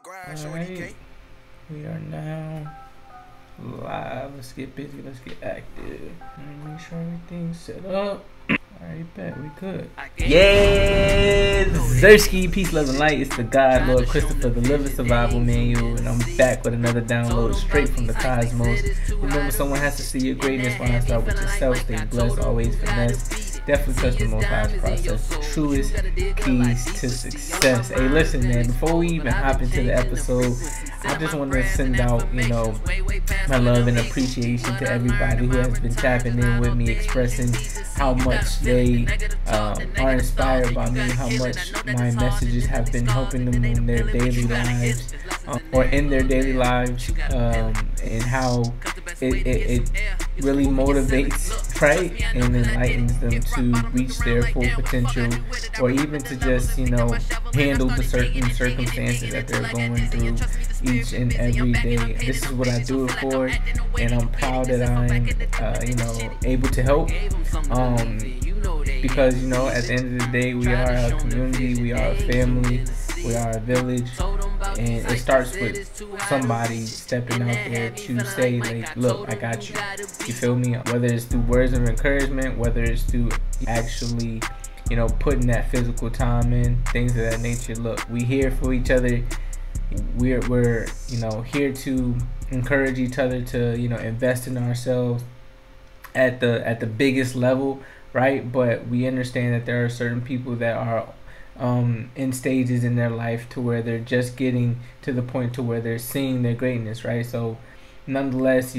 Alright, we are now live. Let's get busy, let's get active. Make sure everything's set up. Alright, bet we good. Yeah, Zersky, peace, love, and light. It's the God, Lord Christopher, the Liver Survival Manual, and I'm back with another download straight from the cosmos. Remember, someone has to see your greatness. When I start with yourself, stay blessed, always finesse. Definitely trust the Most High's process. The truest keys to success. Hey, listen, man. Before we even hop into the episode, I just want to send out, my love and appreciation to everybody who has been tapping in with me, expressing how much they are inspired by me, how much my messages have been helping them in their daily lives, and how it really motivates, right, and enlightens them to reach their full potential, or even to just, handle the certain circumstances that they're going through each and every day. This is what I do it for, and I'm proud that I'm, able to help. Because at the end of the day, we are a community, we are a family, we are a village, and it starts with somebody stepping out there to say, like, look, I got you. You feel me? Whether it's through words of encouragement, whether it's through actually, putting that physical time in, things of that nature. Look, we here for each other. We're here to encourage each other to invest in ourselves at the biggest level, right? But we understand that there are certain people that are in stages in their life to where they're just getting to the point to where they're seeing their greatness, right? So nonetheless,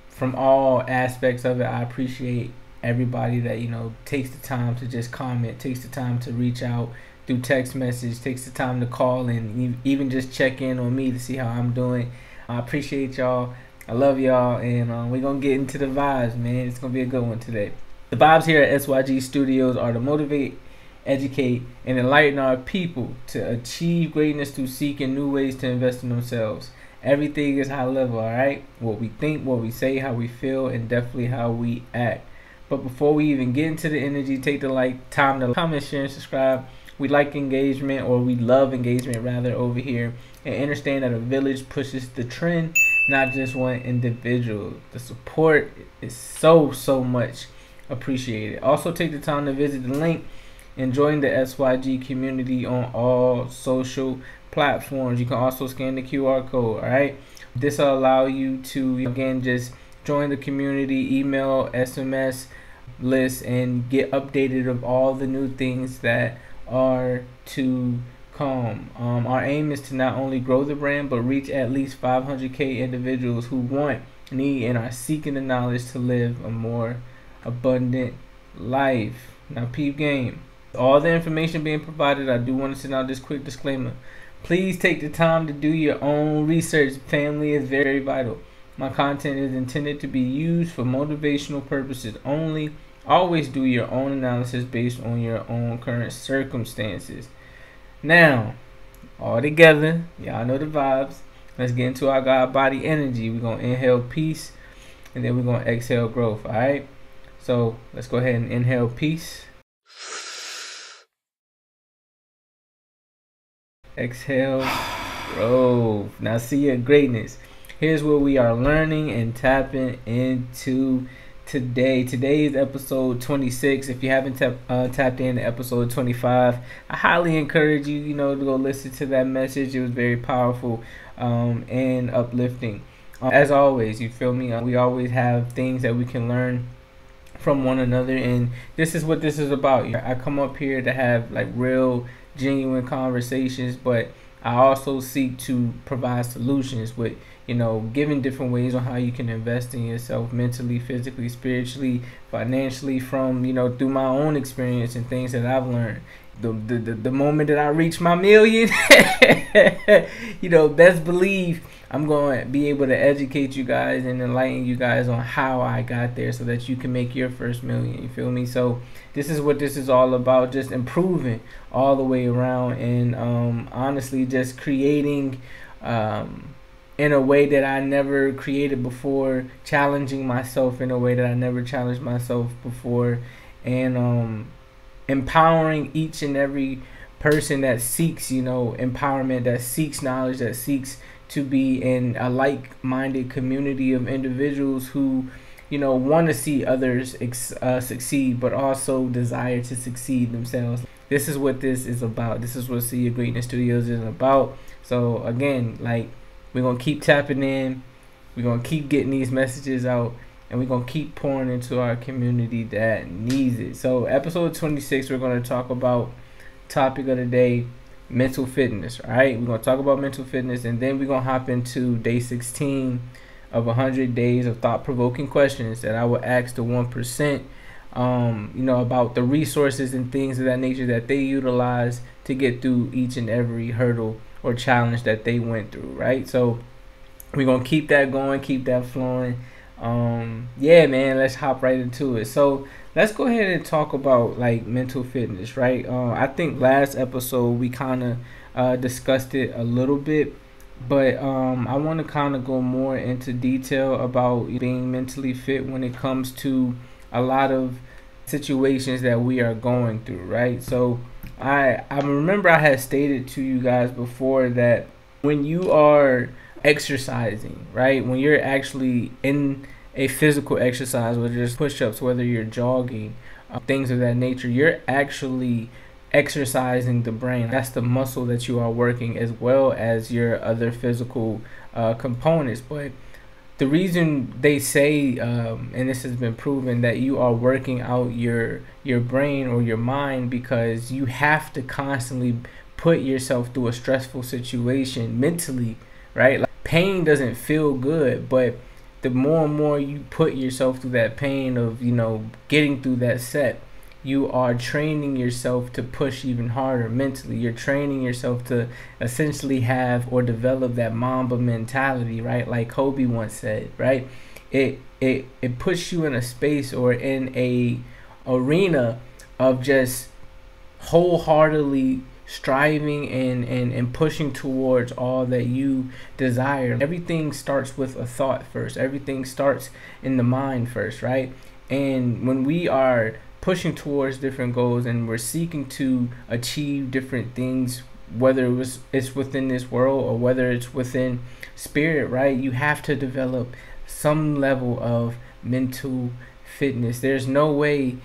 from all aspects of it, I appreciate everybody that takes the time to just comment, takes the time to reach out through text message, takes the time to call and even just check in on me to see how I'm doing. I appreciate y'all. I love y'all, and we're gonna get into the vibes, man. It's gonna be a good one today. The vibes here at SYG Studios are to motivate, educate, and enlighten our people to achieve greatness through seeking new ways to invest in themselves. Everything is high level, alright? What we think, what we say, how we feel, and definitely how we act. But before we even get into the energy, take the time to comment, share, and subscribe. We like engagement, or we love engagement rather, over here, and understand that a village pushes the trend, not just one individual. The support is so much appreciated. Also, take the time to visit the link and join the SYG community on all social platforms. You can also scan the QR code, alright? This will allow you to, again, just join the community, email, SMS list, and get updated of all the new things that are to come. Our aim is to not only grow the brand, but reach at least 500K individuals who want, need, and are seeking the knowledge to live a more abundant life. Now, peep game. All the information being provided, I do want to send out this quick disclaimer. Please take the time to do your own research. Family is very vital. My content is intended to be used for motivational purposes only. Always do your own analysis based on your own current circumstances. Now, all together, y'all know the vibes. Let's get into our God body energy. We're going to inhale peace, and then we're going to exhale growth, all right? So let's go ahead and inhale peace. Exhale growth. Now see your greatness. Here's where we are learning and tapping into today. Today is episode 26. If you haven't tapped in to episode 25, I highly encourage you, to go listen to that message. It was very powerful and uplifting. As always, you feel me? We always have things that we can learn from one another, and this is what this is about. I come up here to have real, genuine conversations, but I also seek to provide solutions with giving different ways on how you can invest in yourself mentally, physically, spiritually, financially, from through my own experience and things that I've learned. The moment that I reach my million, best believe I'm going to be able to educate you guys and enlighten you guys on how I got there, so that you can make your first million. You feel me? So this is what this is all about, just improving all the way around, and honestly, just creating in a way that I never created before, challenging myself in a way that I never challenged myself before, and empowering each and every person that seeks, empowerment, that seeks knowledge, that seeks to be in a like-minded community of individuals who, want to see others succeed, but also desire to succeed themselves. This is what this is about. This is what See Your Greatness Studios is about. So again, we're gonna keep tapping in, we're gonna keep getting these messages out, and we're gonna keep pouring into our community that needs it. So episode 26, we're gonna talk about topic of the day, mental fitness. All right, we're gonna talk about mental fitness, and then we're gonna hop into day 16 of 100 days of thought-provoking questions that I will ask the 1%, about the resources and things of that nature that they utilize to get through each and every hurdle or challenge that they went through, right? So we're gonna keep that going, keep that flowing. Yeah, man, let's hop right into it. So let's go ahead and talk about mental fitness, right? I think last episode we kind of discussed it a little bit, but I want to kind of go more into detail about being mentally fit when it comes to a lot of situations that we are going through, right? So I remember I had stated to you guys before that when you are exercising, right, when you're actually in a physical exercise, whether it's push-ups, whether you're jogging, things of that nature, you're actually exercising the brain. That's the muscle that you are working, as well as your other physical components. But the reason they say, and this has been proven, that you are working out your brain or your mind, because you have to constantly put yourself through a stressful situation mentally, right? Pain doesn't feel good, but the more and more you put yourself through that pain of getting through that set, you are training yourself to push even harder mentally. You're training yourself to essentially have or develop that Mamba mentality, right? Like Kobe once said, right? It puts you in a space or in a arena of just wholeheartedly striving and pushing towards all that you desire. Everything starts with a thought first. Everything starts in the mind first, right? And when we are pushing towards different goals and we're seeking to achieve different things, whether it's within this world or whether it's within spirit, right, you have to develop some level of mental fitness. There's no way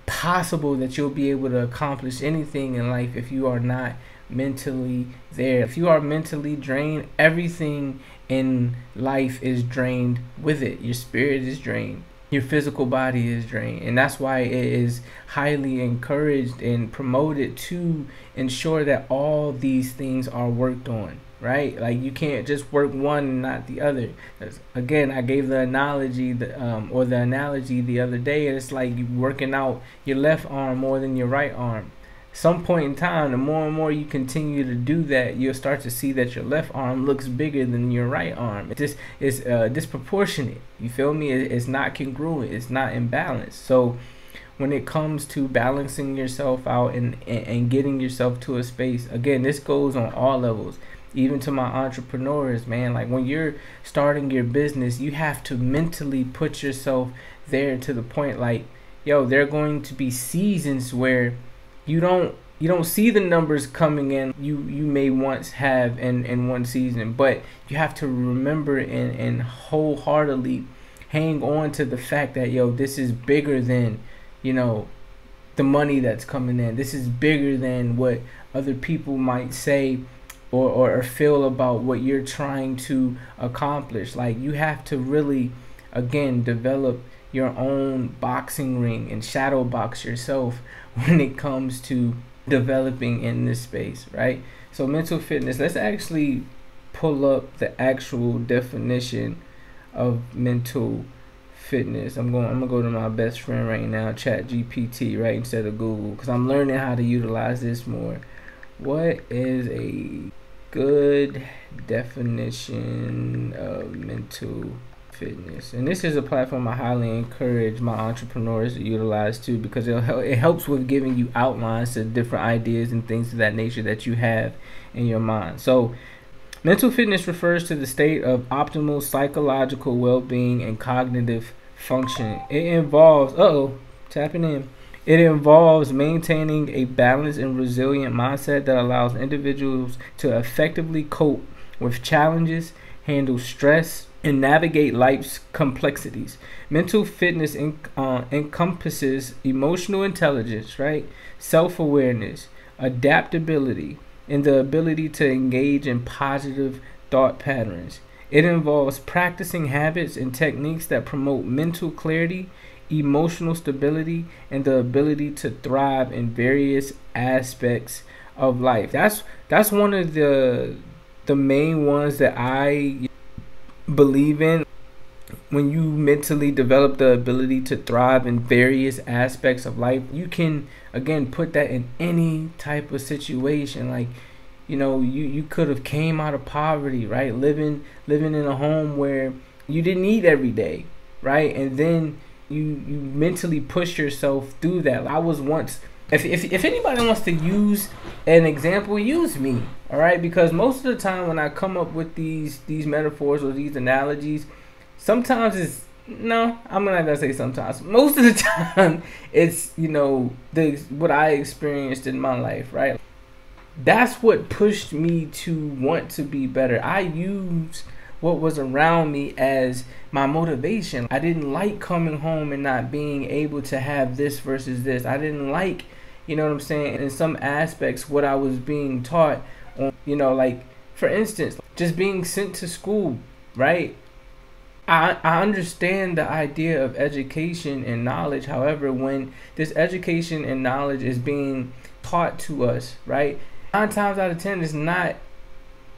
possible that you'll be able to accomplish anything in life if you are not mentally there. If you are mentally drained, everything in life is drained with it. Your spirit is drained, your physical body is drained, and that's why it is highly encouraged and promoted to ensure that all these things are worked on, right? Like, you can't just work one and not the other. Again, I gave the analogy the analogy the other day, and it's like you working out your left arm more than your right arm. Some point in time, the more and more you continue to do that, you'll start to see that your left arm looks bigger than your right arm. It just is disproportionate. You feel me? It's not congruent. It's not imbalanced. So when it comes to balancing yourself out and getting yourself to a space, again, this goes on all levels. Even to my entrepreneurs, man, like when you're starting your business, you have to mentally put yourself there to the point, like, yo, there are going to be seasons where you don't see the numbers coming in you may once have in one season, but you have to remember and wholeheartedly hang on to the fact that, yo, this is bigger than the money that's coming in. This is bigger than what other people might say or feel about what you're trying to accomplish. Like, you have to really, again, develop your own boxing ring and shadow box yourself when it comes to developing in this space, right? So mental fitness, let's actually pull up the actual definition of mental fitness. I'm gonna go to my best friend right now, ChatGPT, right, instead of Google, because I'm learning how to utilize this more. What is a good definition of mental fitness? And this is a platform I highly encourage my entrepreneurs to utilize too, because it helps with giving you outlines to different ideas and things of that nature that you have in your mind. So mental fitness refers to the state of optimal psychological well-being and cognitive function. It involves tapping in. It involves maintaining a balanced and resilient mindset that allows individuals to effectively cope with challenges, handle stress, and navigate life's complexities. Mental fitness encompasses emotional intelligence, right? Self-awareness, adaptability, and the ability to engage in positive thought patterns. It involves practicing habits and techniques that promote mental clarity, emotional stability, and the ability to thrive in various aspects of life. That's one of the main ones that I believe in. When you mentally develop the ability to thrive in various aspects of life, you can again put that in any type of situation. Like, you could have came out of poverty, right? Living in a home where you didn't eat every day, right? And then you mentally push yourself through that. I was once, if anybody wants to use an example, use me, all right? Because most of the time when I come up with these metaphors or these analogies, sometimes I'm not gonna say sometimes. Most of the time, it's what I experienced in my life, right? That's what pushed me to want to be better. I used what was around me as my motivation. I didn't like coming home and not being able to have this versus this. I didn't like, what I'm saying, in some aspects what I was being taught on, like for instance, just being sent to school, right? I understand the idea of education and knowledge. However, when this education and knowledge is being taught to us, right, 9 times out of 10 it's not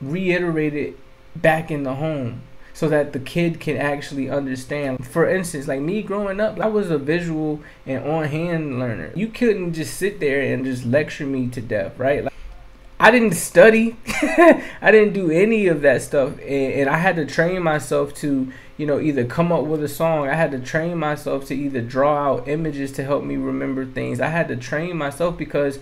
reiterated back in the home so that the kid can actually understand. For instance, like me growing up, I was a visual and on-hand learner. You couldn't just sit there and just lecture me to death, right? Like, I didn't study. I didn't do any of that stuff, and I had to train myself to either come up with a song. I had to train myself to either draw out images to help me remember things. I had to train myself because,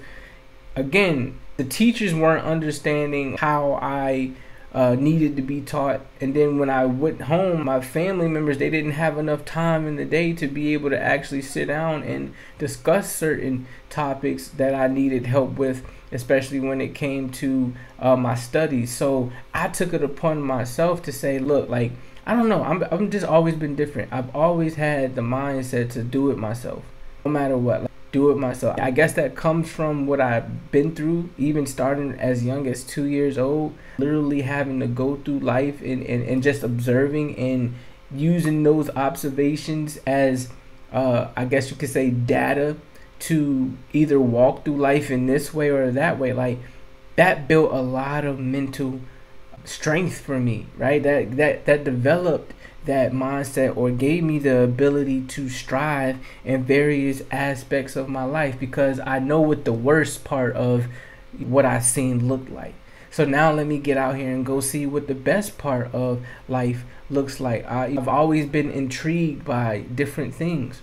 again, the teachers weren't understanding how I needed to be taught. And then when I went home, my family members, they didn't have enough time in the day to be able to actually sit down and discuss certain topics that I needed help with, especially when it came to my studies. So I took it upon myself to say, look, like, I don't know, I'm just always been different. I've always had the mindset to do it myself, no matter what. Like, do it myself. I guess that comes from what I've been through, even starting as young as 2 years old, literally having to go through life and just observing and using those observations as I guess you could say data to either walk through life in this way or that way. Like, that built a lot of mental strength for me, right? That developed that mindset, or gave me the ability to strive in various aspects of my life, because I know what the worst part of what I seen looked like. So now let me get out here and go see what the best part of life looks like. I've always been intrigued by different things.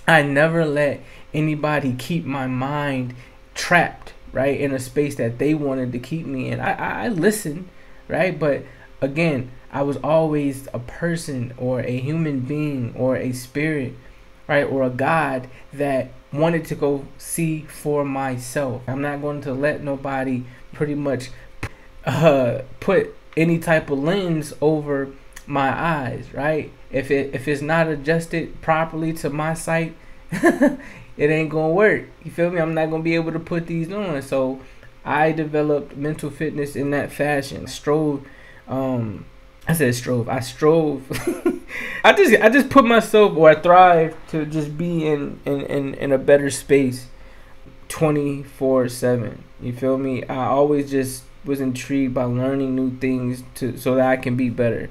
I never let anybody keep my mind trapped, right, in a space that they wanted to keep me in. I listened, right? But again, I was always a person or a human being or a spirit, right, or a God that wanted to go see for myself. I'm not going to let nobody pretty much put any type of lens over my eyes, right? If it's not adjusted properly to my sight, it ain't gonna work. You feel me? I'm not gonna be able to put these on. So I developed mental fitness in that fashion. I strove. I just put myself, or I thrive to just be in a better space 24/7. You feel me? I always just was intrigued by learning new things so that I can be better.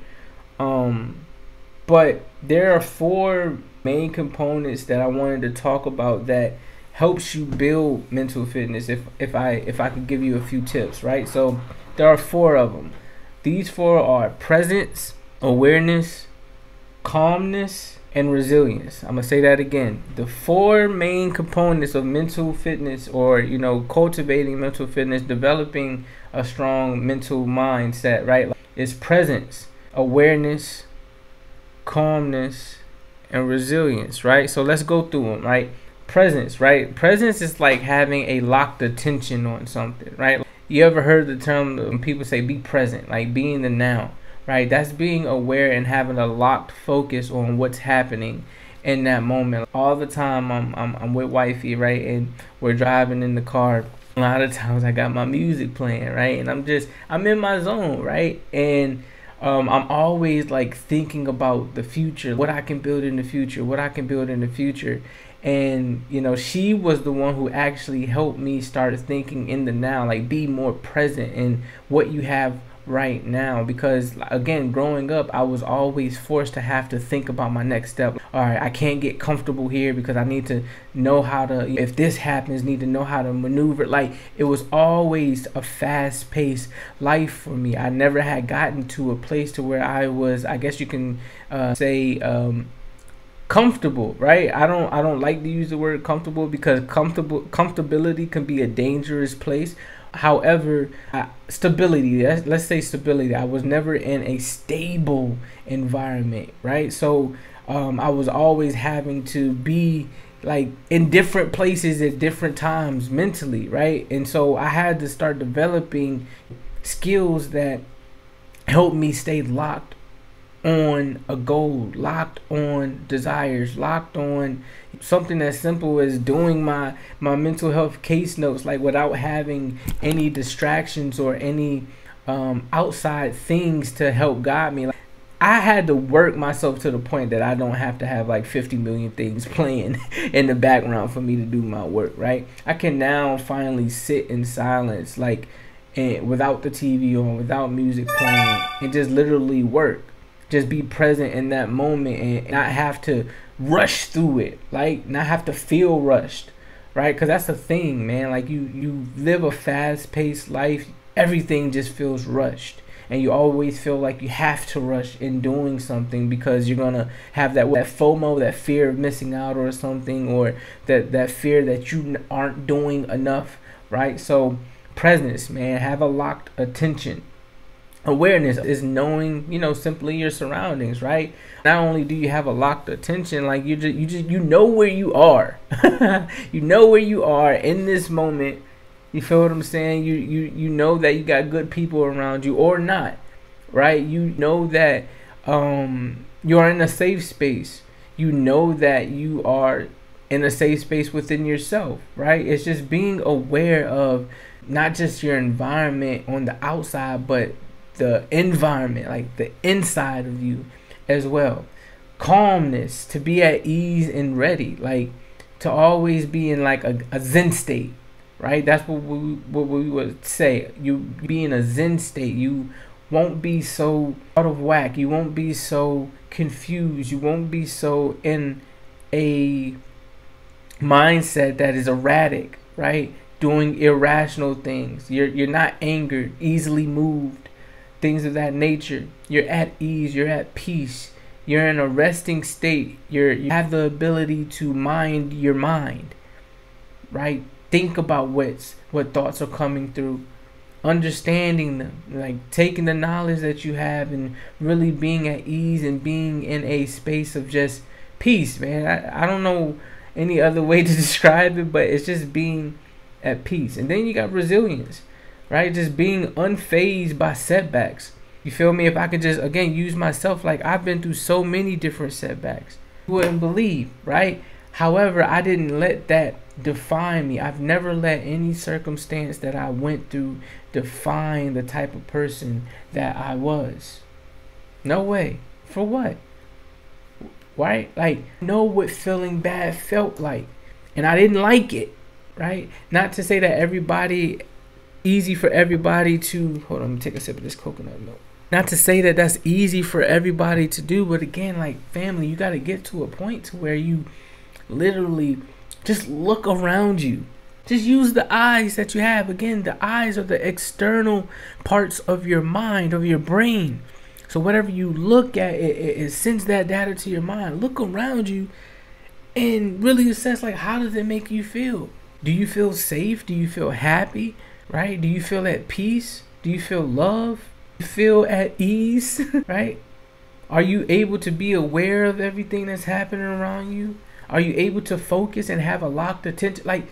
But there are 4 main components that I wanted to talk about that helps you build mental fitness. If I could give you a few tips, right? So there are 4 of them. These 4 are presence, awareness, calmness, and resilience. I'm gonna say that again. The 4 main components of mental fitness, or cultivating mental fitness, developing a strong mental mindset, right, is presence, awareness, calmness, and resilience, right? So let's go through them, right? presence, right? Presence is like having a locked attention on something, right? You ever heard the term when people say be present, like be in the now, right? That's being aware and having a locked focus on what's happening in that moment. All the time I'm with wifey, right? And we're driving in the car. A lot of times I got my music playing, right? And I'm in my zone, right? And I'm always like thinking about the future, what I can build in the future, what I can build in the future. And you know, she was the one who actually helped me start thinking in the now, like be more present in what you have right now. Because again, growing up, I was always forced to have to think about my next step. All right, I can't get comfortable here because I need to know how to, if this happens, need to know how to maneuver. Like it was always a fast-paced life for me. I never had gotten to a place to where I was, I guess you can say comfortable, right? I don't like to use the word comfortable because comfortability can be a dangerous place. However, stability, let's say stability. I was never in a stable environment, right? So I was always having to be like in different places at different times mentally, right? And so I had to start developing skills that helped me stay locked on a goal, locked on desires, locked on something as simple as doing my mental health case notes, like without having any distractions or any outside things to help guide me. Like, I had to work myself to the point that I don't have to have like 50 million things playing in the background for me to do my work, right? I can now finally sit in silence, like, and without the TV on, without music playing, and just literally work. Just be present in that moment and not have to rush through it, like not have to feel rushed, right? Because that's the thing, man. Like you live a fast-paced life, everything just feels rushed, and you always feel like you have to rush in doing something because you're gonna have that FOMO, that fear of missing out or something, or that fear that you aren't doing enough, right? So presence, man, have a locked attention. Awareness is knowing, you know, simply your surroundings, right? Not only do you have a locked attention, like you know where you are. You know where you are in this moment. You feel what I'm saying? You know that you got good people around you or not, right? You know that you are in a safe space. You know that you are in a safe space within yourself, right? It's just being aware of not just your environment on the outside, but the environment, like the inside of you as well. Calmness, to be at ease and ready, like to always be in like a zen state, right? That's what we would say. You be in a zen state. You won't be so out of whack. You won't be so confused. You won't be so in a mindset that is erratic, right? Doing irrational things. You're not angered, easily moved, things of that nature. You're at ease, you're at peace, you're in a resting state. You have the ability to mind your mind, right? Think about what thoughts are coming through, understanding them, like taking the knowledge that you have and really being at ease and being in a space of just peace, man. I don't know any other way to describe it, but it's just being at peace. And then you got resilience, right? Just being unfazed by setbacks. You feel me? If I could just, again, use myself, like I've been through so many different setbacks. You wouldn't believe, right? However, I didn't let that define me. I've never let any circumstance that I went through define the type of person that I was. No way. For what? Right? Like, know what feeling bad felt like. And I didn't like it, right? Not to say that everybody, easy for everybody to, hold on, let me take a sip of this coconut milk. Not to say that that's easy for everybody to do, but again, like family, you got to get to a point to where you literally just look around you. Just use the eyes that you have. Again, the eyes are the external parts of your mind, of your brain. So whatever you look at, it sends that data to your mind. Look around you and really assess, like, how does it make you feel? Do you feel safe? Do you feel happy? Right? Do you feel at peace? Do you feel love? Do you feel at ease? Right? Are you able to be aware of everything that's happening around you? Are you able to focus and have a locked attention? Like,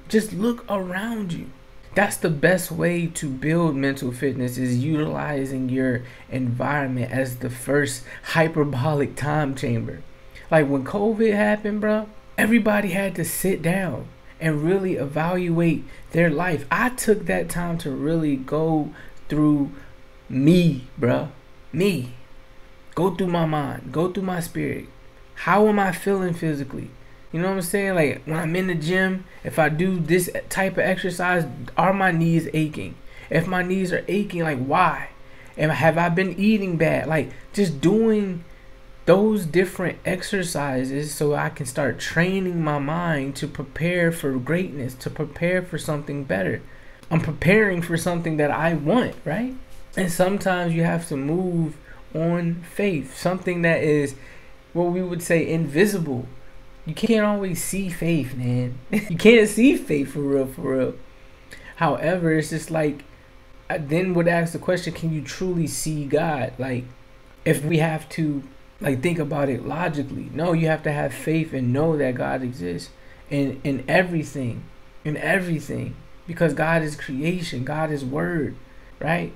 just look around you. That's the best way to build mental fitness, is utilizing your environment as the first hyperbolic time chamber. Like when COVID happened, bro, everybody had to sit down and really evaluate their life. I took that time to really go through me, bro. Me. Go through my mind. Go through my spirit. How am I feeling physically? You know what I'm saying? Like when I'm in the gym, if I do this type of exercise, are my knees aching? If my knees are aching, like why? And have I been eating bad? Like just doing those different exercises so I can start training my mind to prepare for greatness, to prepare for something better. I'm preparing for something that I want, right? And sometimes you have to move on faith, something that is what we would say invisible. You can't always see faith, man. You can't see faith for real, for real. However, it's just like, I then would ask the question, can you truly see God? Like, if we have to, like, think about it logically. No, you have to have faith and know that God exists in everything. In everything. Because God is creation. God is word, right?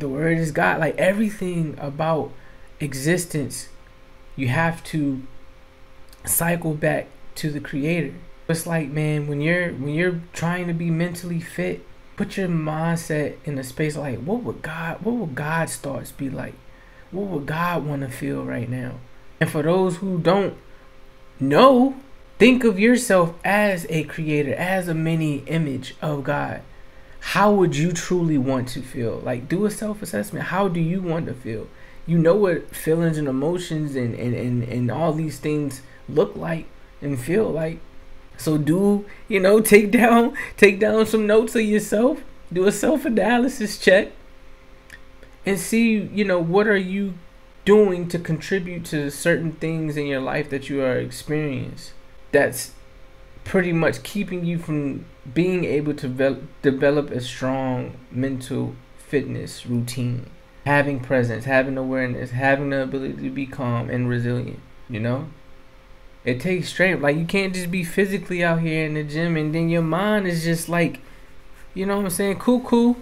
The word is God. Like, everything about existence, you have to cycle back to the creator. It's like, man, when you're trying to be mentally fit, put your mindset in a space like, what would God's thoughts be like? What would God want to feel right now? And for those who don't know, think of yourself as a creator, as a mini image of God. How would you truly want to feel? Like, do a self-assessment. How do you want to feel? You know what feelings and emotions and all these things look like and feel like. So take down some notes of yourself. Do a self-analysis check and see, what are you doing to contribute to certain things in your life that you are experiencing that's pretty much keeping you from being able to develop a strong mental fitness routine. Having presence, having awareness, having the ability to be calm and resilient, It takes strength. Like, you can't just be physically out here in the gym and then your mind is just like, cuckoo.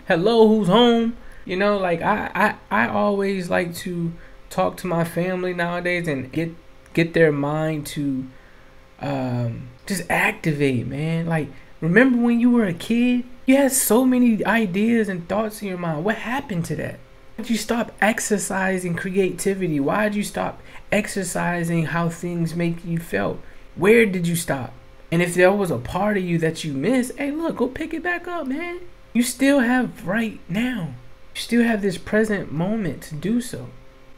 Hello, who's home? Like I always like to talk to my family nowadays and get their mind to just activate, man. Like, remember when you were a kid? You had so many ideas and thoughts in your mind. What happened to that? Why did you stop exercising creativity? Why did you stop exercising how things make you feel? Where did you stop? And if there was a part of you that you missed, hey, look, go pick it back up, man. You still have right now. You still have this present moment to do so.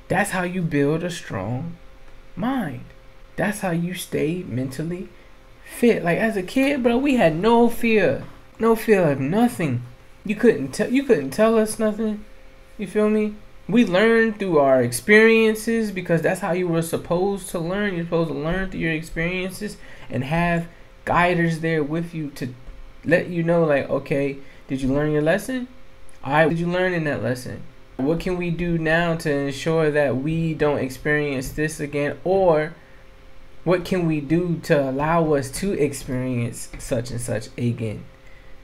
That's how you build a strong mind. That's how you stay mentally fit. Like, as a kid, bro, we had no fear of nothing. You couldn't tell us nothing. You feel me? We learned through our experiences, because that's how you were supposed to learn. You're supposed to learn through your experiences and have guiders there with you to let you know, like, okay, did you learn your lesson? What did you learn in that lesson? What can we do now to ensure that we don't experience this again? Or what can we do to allow us to experience such and such again?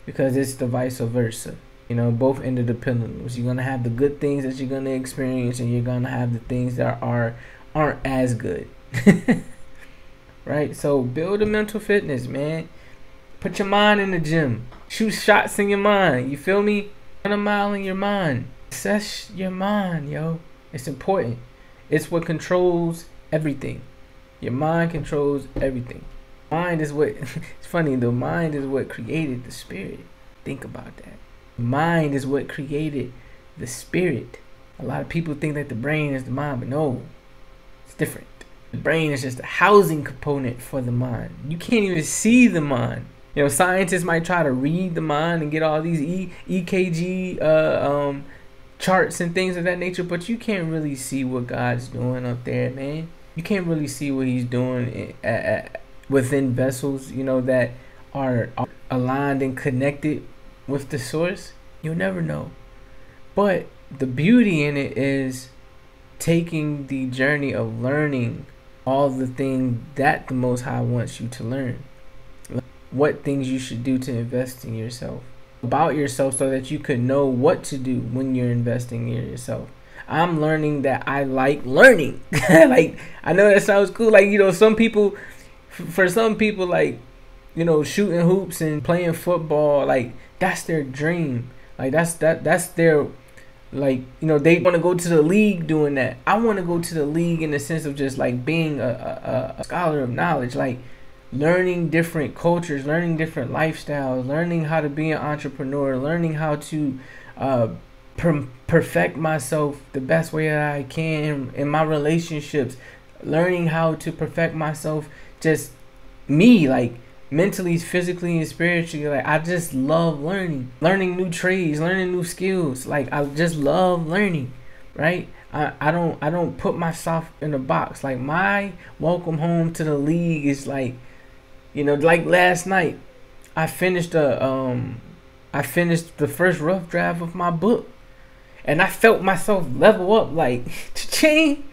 Because it's the vice versa. Both ends of the pendulums. You're gonna have the good things that you're gonna experience, and you're gonna have the things that aren't as good. Right? So build a mental fitness, man. Put your mind in the gym. Shoot shots in your mind. You feel me? Run a mile in your mind. Assess your mind, yo. It's important. It's what controls everything. Your mind controls everything. Mind is what it's funny, the mind is what created the spirit. Think about that. Mind is what created the spirit. A lot of people think that the brain is the mind, but no, it's different. The brain is just a housing component for the mind. You can't even see the mind. Scientists might try to read the mind and get all these EKG charts and things of that nature, but you can't really see what God's doing up there, man. You can't really see what he's doing within vessels, that are aligned and connected with the source. You'll never know. But the beauty in it is taking the journey of learning all the things that the Most High wants you to learn. What things you should do to invest in yourself, about yourself, so that you could know what to do when you're investing in yourself. I'm learning that I like learning. Like, I know that sounds cool. Like, some people, for some people, like, shooting hoops and playing football, like, that's their dream. Like, that's their, like, they want to go to the league doing that. I want to go to the league in the sense of just like being a scholar of knowledge, like learning different cultures, learning different lifestyles, learning how to be an entrepreneur, learning how to perfect myself the best way that I can in my relationships, learning how to perfect myself, just me, like mentally, physically, and spiritually. Like, I just love learning new trades, learning new skills. Like, I just love learning, right? I don't put myself in a box. Like, my welcome home to the league is like, like last night, I finished the first rough draft of my book, and I felt myself level up, like, cha-ching.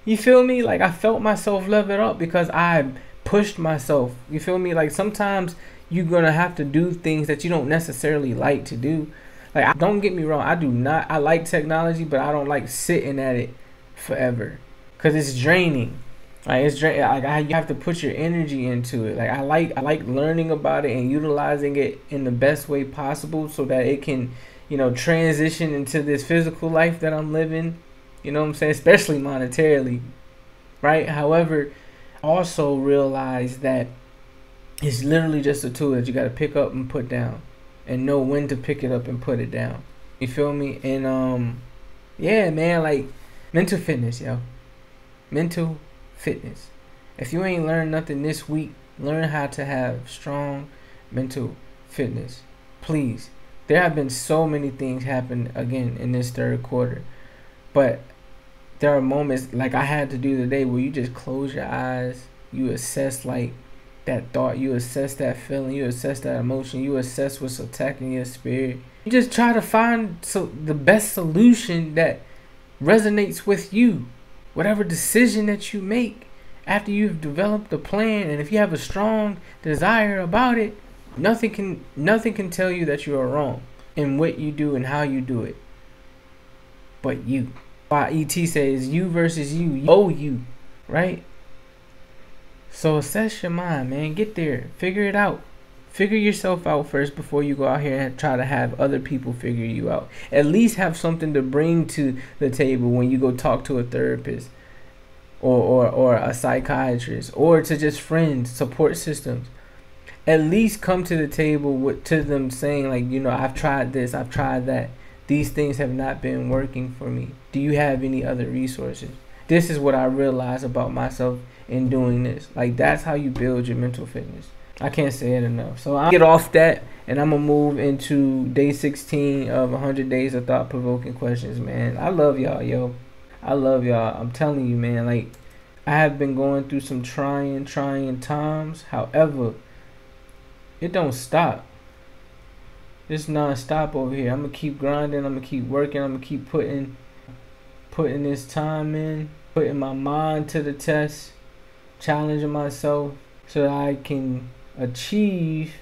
You feel me? Like, I felt myself level up because I pushed myself. You feel me? Like, sometimes you're gonna have to do things that you don't necessarily like to do. Like, don't get me wrong, I like technology, but I don't like sitting at it forever, because it's draining. Like, it's draining. Like, you have to put your energy into it. Like, I like learning about it and utilizing it in the best way possible, so that it can, transition into this physical life that I'm living. You know what I'm saying? Especially monetarily, right? However, also realize that it's literally just a tool that you got to pick up and put down, and know when to pick it up and put it down. You feel me? And yeah, man, like, mental fitness, yo. Mental fitness. If you ain't learned nothing this week, learn how to have strong mental fitness. Please. There have been so many things happen again in this third quarter, but there are moments like I had to do today where you just close your eyes, you assess like that thought, you assess that feeling, you assess that emotion, you assess what's attacking your spirit. You just try to find the best solution that resonates with you. Whatever decision that you make after you've developed a plan, and if you have a strong desire about it, nothing can tell you that you are wrong in what you do and how you do it, but you. Why ET says you versus you, you, right? So assess your mind, man. Get there. Figure it out. Figure yourself out first before you go out here and try to have other people figure you out. At least have something to bring to the table when you go talk to a therapist or a psychiatrist, or to just friends, support systems. At least come to the table to them saying, like, I've tried this, I've tried that. These things have not been working for me. Do you have any other resources? This is what I realized about myself in doing this. Like, that's how you build your mental fitness. I can't say it enough. So I'll get off that, and I'm going to move into day 16 of 100 days of thought-provoking questions, man. I love y'all, yo. I love y'all. I'm telling you, man. Like, I have been going through some trying times. However, it don't stop. It's non-stop over here. I'm going to keep grinding. I'm going to keep working. I'm going to keep putting this time in, putting my mind to the test, challenging myself so that I can achieve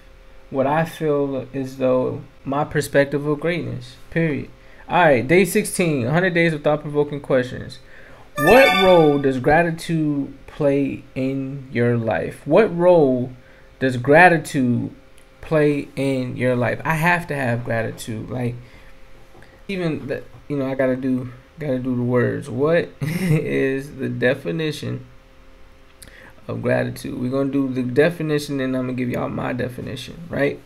what I feel is though my perspective of greatness, period. Alright, day 16, 100 days of thought-provoking questions. What role does gratitude play in your life? What role does gratitude play in your life? I have to have gratitude. Like, even that, I gotta do the words. What is the definition of gratitude? We're gonna do the definition, and I'm gonna give y'all my definition, right?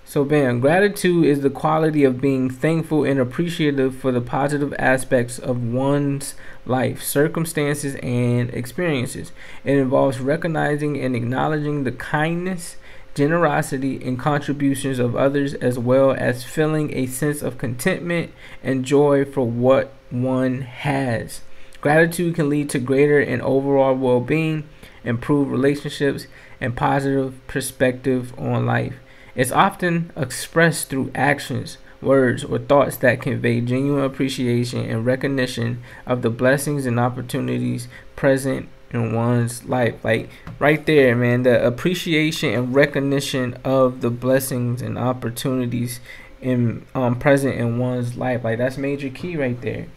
So bam, gratitude is the quality of being thankful and appreciative for the positive aspects of one's life, circumstances, and experiences. It involves recognizing and acknowledging the kindness, generosity, and contributions of others, as well as feeling a sense of contentment and joy for what one has. Gratitude can lead to greater and overall well-being, improved relationships, and positive perspective on life. It's often expressed through actions, words, or thoughts that convey genuine appreciation and recognition of the blessings and opportunities present in one's life. Like right there, man, the appreciation and recognition of the blessings and opportunities in present in one's life. Like that's major key right there.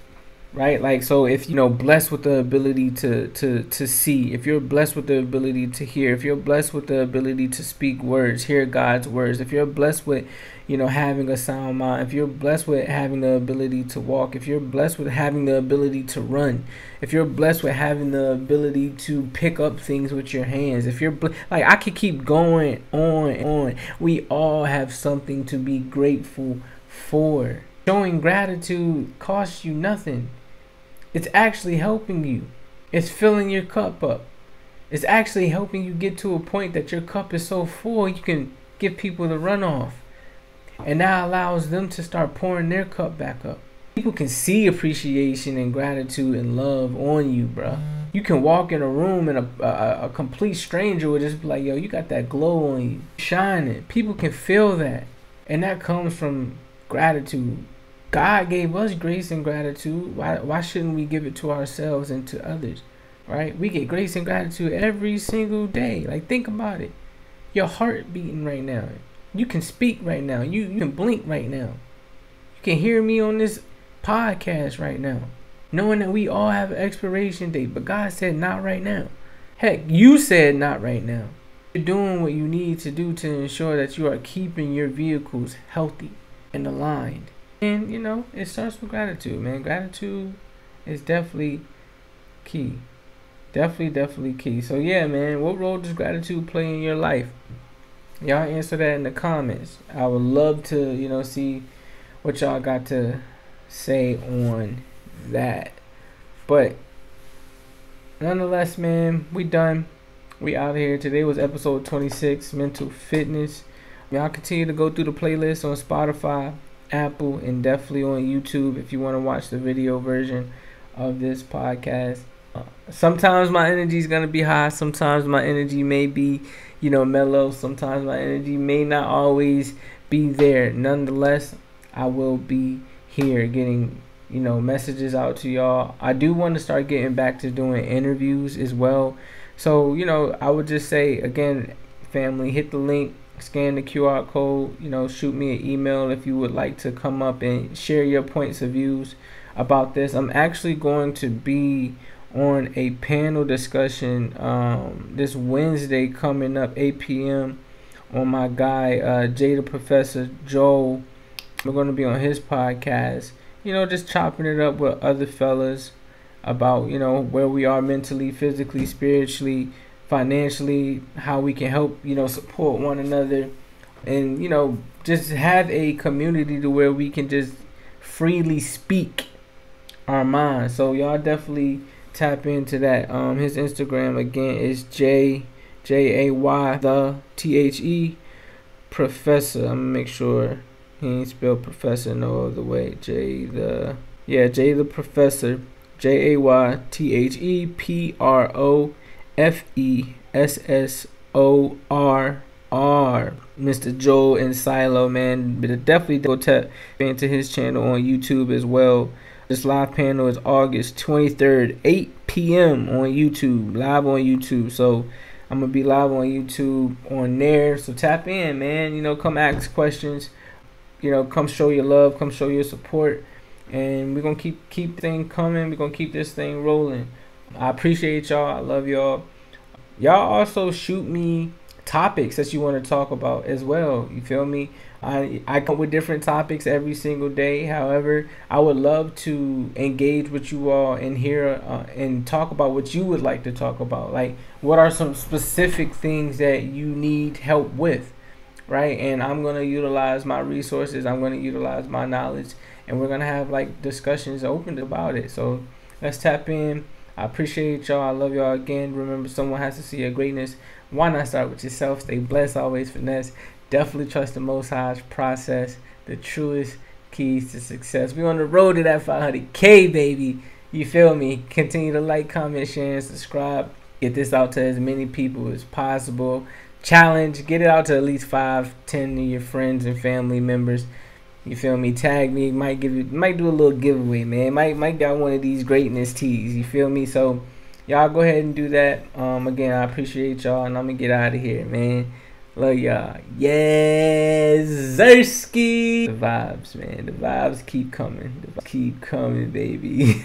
Right, like, so if blessed with the ability to see, if you're blessed with the ability to hear, if you're blessed with the ability to speak words, hear God's words, if you're blessed with having a sound mind, if you're blessed with having the ability to walk, if you're blessed with having the ability to run, if you're blessed with having the ability to pick up things with your hands, if you're like, I could keep going on. We all have something to be grateful for. Showing gratitude costs you nothing. It's actually helping you. It's filling your cup up. It's actually helping you get to a point that your cup is so full you can give people the runoff. And that allows them to start pouring their cup back up. People can see appreciation and gratitude and love on you, bro. You can walk in a room and a complete stranger will just be like, yo, you got that glow on you, shining. People can feel that. And that comes from gratitude. God gave us grace and gratitude. Why shouldn't we give it to ourselves and to others? Right? We get grace and gratitude every single day. Like, think about it. Your heart beating right now. You can speak right now. You can blink right now. You can hear me on this podcast right now. Knowing that we all have an expiration date. But God said not right now. Heck, you said not right now. You're doing what you need to do to ensure that you are keeping your vehicles healthy and aligned. And it starts with gratitude, man. Gratitude is definitely key. Definitely key. So yeah, man, what role does gratitude play in your life? Y'all answer that in the comments. I would love to, see what y'all got to say on that. But nonetheless, man, we done. We out here. Today was episode 26, mental fitness. Y'all continue to go through the playlist on Spotify, Apple, and definitely on YouTube if you want to watch the video version of this podcast. Sometimes my energy is going to be high. Sometimes my energy may be, mellow. Sometimes my energy may not always be there. Nonetheless, I will be here getting, messages out to y'all. I do want to start getting back to doing interviews as well. So, I would just say, again, family, hit the link. Scan the QR code, shoot me an email if you would like to come up and share your points of views about this. I'm actually going to be on a panel discussion this Wednesday coming up, 8 p.m. on my guy, the Professor Joel. We're going to be on his podcast, just chopping it up with other fellas about, where we are mentally, physically, spiritually, financially, how we can help, support one another, and, just have a community to where we can just freely speak our minds. So y'all definitely tap into that. His Instagram again is Jay the THE Professor. I'm gonna make sure he ain't spelled professor no other way. Jay the Professor. JayTheProfessorFessor. Mr. Joel and Silo, man. But definitely go tap into his channel on YouTube as well. This live panel is August 23rd, 8 p.m. on YouTube. Live on YouTube. So I'm going to be live on YouTube on there. So tap in, man. Come ask questions. Come show your love. Come show your support. And we're going to keep things coming. We're going to keep this thing rolling. I appreciate y'all. I love y'all. Y'all also shoot me topics that you want to talk about as well. You feel me? I come with different topics every single day. However, I would love to engage with you all and hear and talk about what you would like to talk about. Like, what are some specific things that you need help with, right? And I'm going to utilize my resources. I'm going to utilize my knowledge. And we're going to have, like, discussions open about it. So let's tap in. I appreciate y'all. I love y'all again. Remember, someone has to see your greatness. Why not start with yourself? Stay blessed, always finesse. Definitely trust the Most High's process. The truest keys to success. We're on the road to that 500K, baby. You feel me? Continue to like, comment, share, and subscribe. Get this out to as many people as possible. Challenge. Get it out to at least 5, 10 of your friends and family members. You feel me? Tag me. Might do a little giveaway, man. Might got one of these greatness tees. You feel me? So Y'all go ahead and do that. Again, I appreciate y'all, and I'm gonna get out of here, man. Love y'all. Yes, Zersky. The vibes, man. The vibes keep coming. The vibes keep coming, baby.